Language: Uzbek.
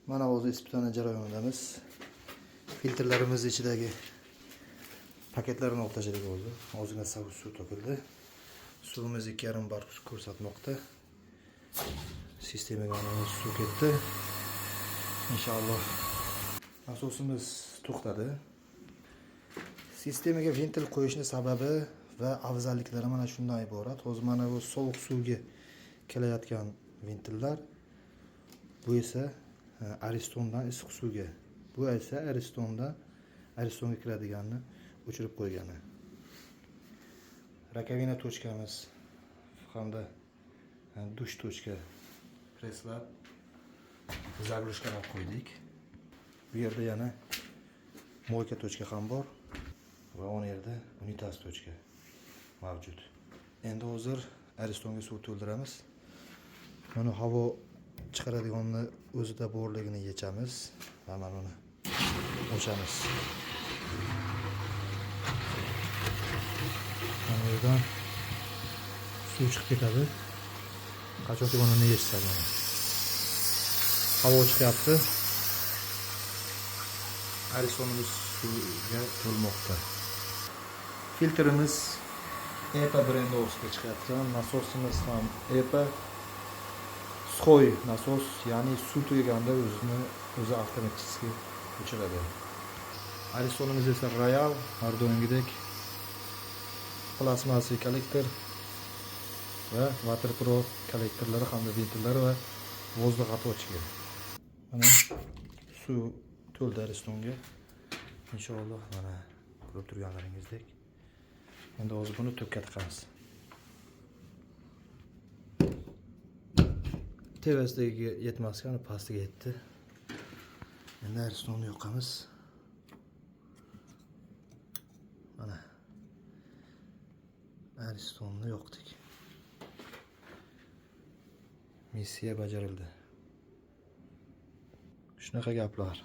Mana o'zi ispitona jarayonidamiz. Filtrlarimiz ichidagi paketlarni olib tashladik o'zi. Ozgina suv to'kildi. Suvimiz 2,5 bar ko'rsatmoqda. Sistemaga suv ketdi. Inshaalloh nasosimiz to'xtadi. Sistemaga ventil qo'yishning sababi va afzalliklari mana shundan iborat. Hozir mana bu sovuq suvga kelayotgan ventillar, bu esa Aristondan issiq suvga, bu esa Aristonga kiradiganini o'chirib qo'ygani. Rakavina tochkamiz hamda dush tochka preslab zagrushkalar qo'ydik. Bu yerda yana moyka tochka ham bor va o'n yerda unitaz tochka mavjud. Endi hozir Aristonga suv to'ldiramiz. Mana havo chiqaradiganni o'zida borligini yechamiz va mana uni ochamiz. Mana yerdan suv chiqib ketadi. Qachonki buni yechsak mana. Havo chiqyapti. Aristonimiz suvga to'lmoqda. Filtrimiz EPA brendi ostida chiqayotgan, nasosimiz ham EPA Skoy nasos, ya'ni suv to'yganda o'zi avtomatik o'chiradi. Aristonimiz esa Royal, har doimgidek plasmasiy kollektor va Waterpro kollektorlari hamda ventillari va vozdux отводчиga. Mana suv to'ldi Aristonga. Inshaalloh mana ko'rib turganlaringizdek. Endi hozir buni to'kka tiqamiz. Tevasdagi yetmasga, pastiga yetdi. Endi Aristonni yoqamiz. Mana Aristonni yoqdik. Missiya bajarildi. Shunaqa gaplar.